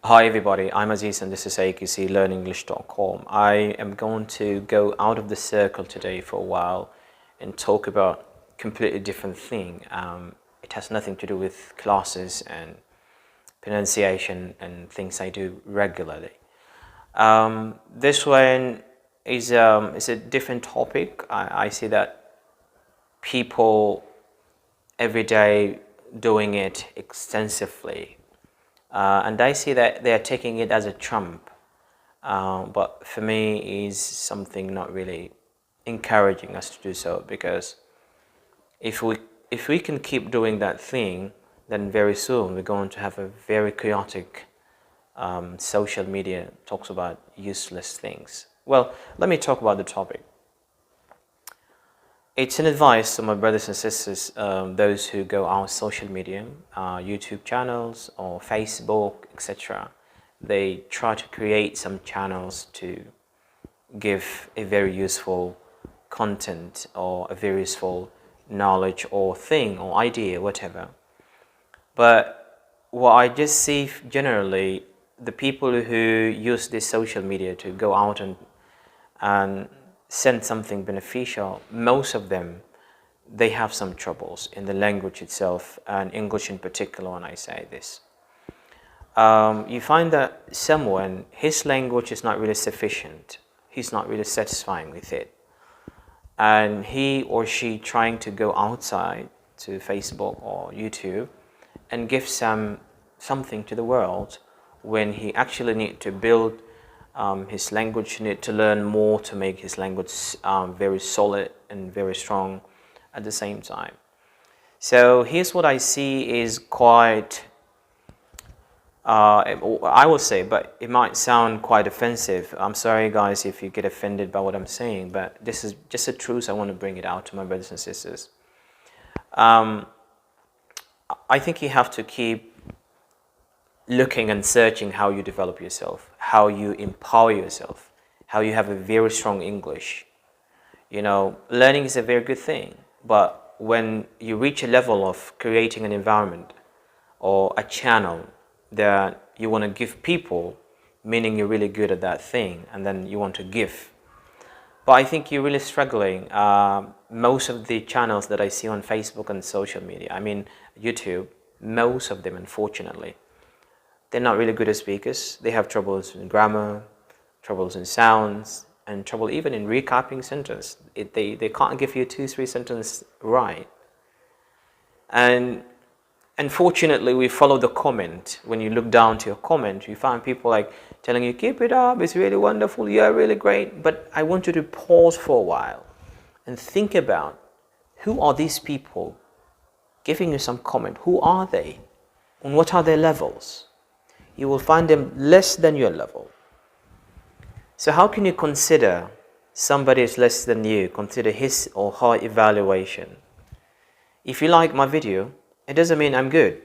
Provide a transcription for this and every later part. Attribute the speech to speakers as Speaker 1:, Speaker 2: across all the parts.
Speaker 1: Hi everybody, I'm Aziz and this is AQCLearnEnglish.com. I am going to go out of the circle today for a while and talk about a completely different thing. It has nothing to do with classes and pronunciation and things I do regularly. This one is a different topic. I see that people every day doing it extensively. And I see that they are taking it as a trump, but for me is something not really encouraging us to do so, because if we can keep doing that thing, then very soon we're going to have a very chaotic social media talks about useless things. Well, let me talk about the topic. It's an advice to my brothers and sisters, those who go on social media, YouTube channels or Facebook, etc. They try to create some channels to give a very useful content or a very useful knowledge or thing or idea, whatever. But what I just see generally, the people who use this social media to go out and send something beneficial, most of them, they have some troubles in the language itself, and English in particular when I say this. You find that someone, his language is not really sufficient, he's not really satisfying with it, and he or she trying to go outside to Facebook or YouTube and give something to the world, when he actually need to build his language, need to learn more to make his language very solid and very strong at the same time. So here's what I see is quite, I will say, but it might sound quite offensive. I'm sorry guys if you get offended by what I'm saying, but this is just a truth. I want to bring it out to my brothers and sisters. I think you have to keep looking and searching how you develop yourself, how you empower yourself, how you have a very strong English. You know, learning is a very good thing, but when you reach a level of creating an environment or a channel that you want to give people, meaning you're really good at that thing and then you want to give. But I think you're really struggling. Most of the channels that I see on Facebook and social media, I mean YouTube, most of them, unfortunately, they're not really good as speakers. They have troubles in grammar, troubles in sounds, and trouble even in recapping sentence. They can't give you 2-3 sentences right. And unfortunately, we follow the comment. When you look down to your comment, you find people like telling you, keep it up, it's really wonderful, you're really great. But I want you to pause for a while and think about, who are these people giving you some comment? Who are they? And what are their levels? You will find them less than your level. So how can you consider somebody is less than you, consider his or her evaluation? If you like my video, it doesn't mean I'm good.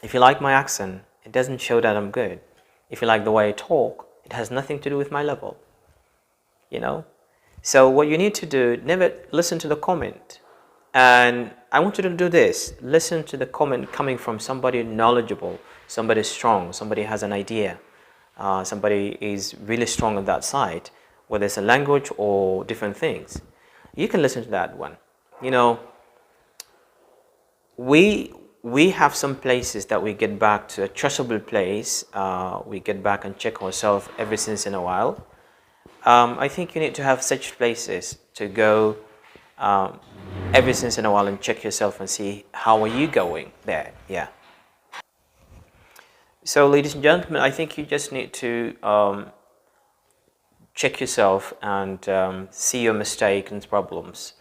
Speaker 1: If you like my accent, it doesn't show that I'm good. If you like the way I talk, it has nothing to do with my level. You know? So what you need to do, never listen to the comment. And I want you to do this. Listen to the comment coming from somebody knowledgeable, somebody strong, somebody has an idea, somebody is really strong on that side, whether it's a language or different things. You can listen to that one. You know, we have some places that we get back to, a trustable place. We get back and check ourselves every once in a while. I think you need to have such places to go every once in a while and check yourself and see how are you going there. Yeah. So ladies and gentlemen, I think you just need to check yourself and see your mistakes and problems.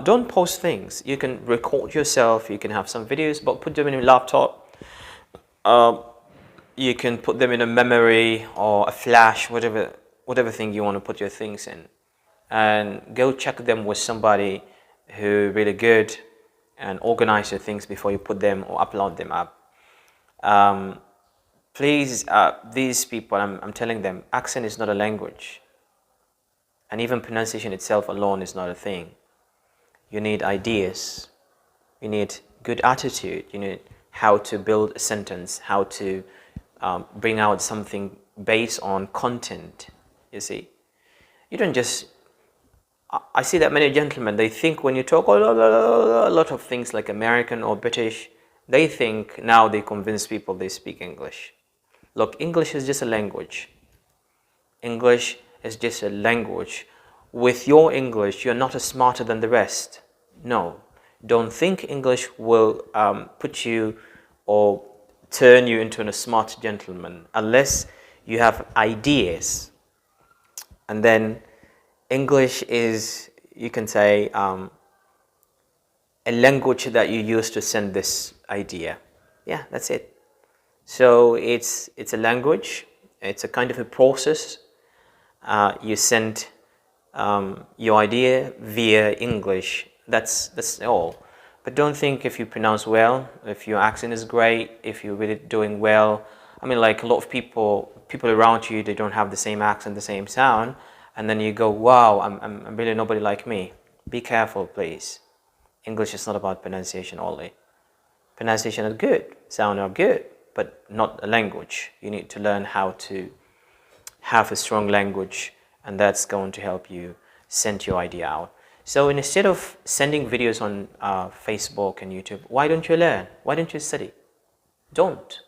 Speaker 1: Don't post things. You can record yourself, you can have some videos, but put them in your laptop. You can put them in a memory or a flash, whatever thing you want to put your things in. And go check them with somebody who really good and organize your things before you put them or upload them up. Please, these people, I'm telling them, accent is not a language. And even pronunciation itself alone is not a thing. You need ideas. You need good attitude. You need how to build a sentence, how to bring out something based on content. You see, you don't just. I see that many gentlemen, they think when you talk a lot of things like American or British, they think now they convince people they speak English. Look, English is just a language. English is just a language. With your English, you're not smarter than the rest. No, don't think English will put you or turn you into a smart gentleman unless you have ideas. And then English is, you can say, a language that you use to send this idea. Yeah, that's it. So it's a language. It's a kind of a process. You send your idea via English. That's all. But don't think if you pronounce well, if your accent is great, if you're really doing well. I mean, like a lot of people around you, they don't have the same accent, the same sound, and then you go, wow, I'm really nobody like me. Be careful, please. English is not about pronunciation only. Pronunciation is good, sound are good, but not a language. You need to learn how to have a strong language, and that's going to help you send your idea out. So instead of sending videos on Facebook and YouTube, why don't you learn? Why don't you study? Don't.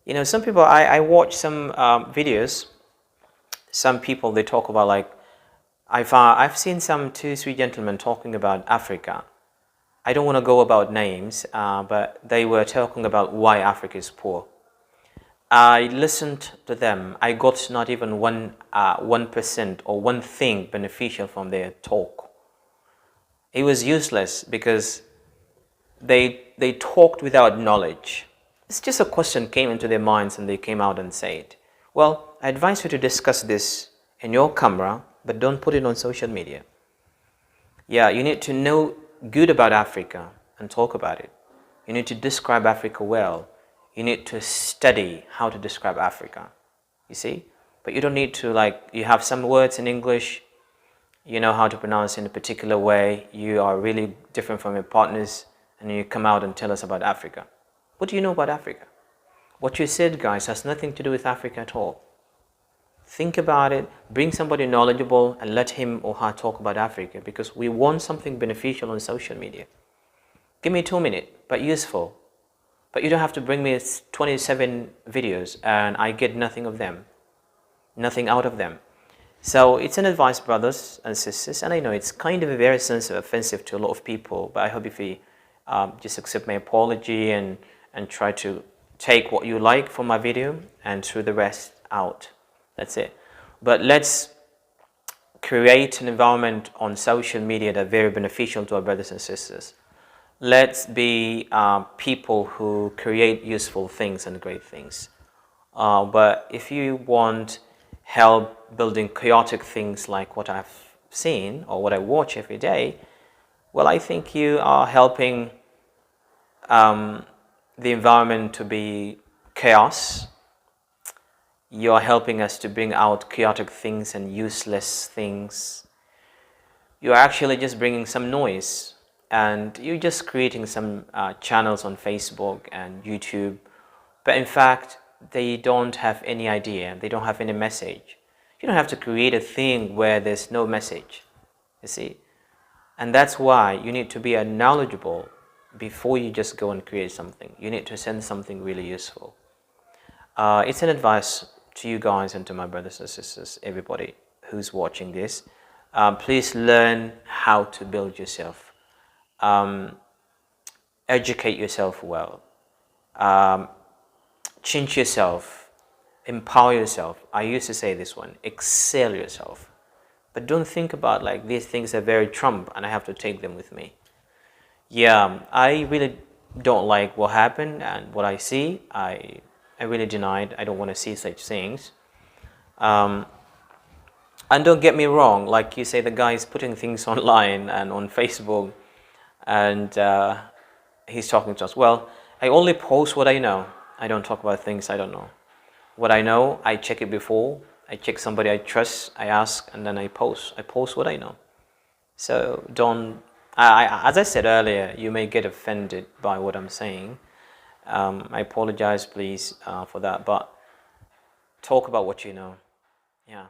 Speaker 1: You know, some people, I watch some videos, some people, they talk about like, I've seen some 2-3 gentlemen talking about Africa. I don't want to go about names, but they were talking about why Africa is poor. I listened to them. I got not even 1% or one thing beneficial from their talk. It was useless because they talked without knowledge. It's just a question came into their minds and they came out and said, well, I advise you to discuss this in your camera, but don't put it on social media. Yeah, you need to know good about Africa and talk about it. You need to describe Africa well. You need to study how to describe Africa, you see? But you don't need to, like, you have some words in English, you know how to pronounce in a particular way, you are really different from your partners, and you come out and tell us about Africa. What do you know about Africa? What you said, guys, has nothing to do with Africa at all. Think about it, bring somebody knowledgeable and let him or her talk about Africa, because we want something beneficial on social media. Give me 2 minutes, but useful. But you don't have to bring me 27 videos and I get nothing of them, nothing out of them. So it's an advice, brothers and sisters, and I know it's kind of very sensitive, offensive to a lot of people, but I hope if you just accept my apology and try to take what you like from my video and throw the rest out. That's it. But let's create an environment on social media that's very beneficial to our brothers and sisters. Let's be people who create useful things and great things. But if you want help building chaotic things like what I've seen or what I watch every day, well, I think you are helping the environment to be chaos. You are helping us to bring out chaotic things and useless things. You are actually just bringing some noise. And you're just creating some channels on Facebook and YouTube, but in fact they don't have any idea, they don't have any message. You don't have to create a thing where there's no message, you see. And that's why you need to be knowledgeable before you just go and create something. You need to send something really useful. It's an advice to you guys and to my brothers and sisters, everybody who's watching this. Please learn how to build yourself. Educate yourself well, change yourself, empower yourself. I used to say this one, excel yourself. But don't think about like these things are very Trump and I have to take them with me. Yeah, I really don't like what happened and what I see. I really denied. I don't want to see such things. And don't get me wrong, like you say, the guy is putting things online and on Facebook, and he's talking to us. Well, I only post what I know. I don't talk about things I don't know. What I know, I check it before. I check somebody I trust, I ask, and then I post. I post what I know. So don't, as I said earlier, you may get offended by what I'm saying. I apologize, please, for that. But talk about what you know. Yeah.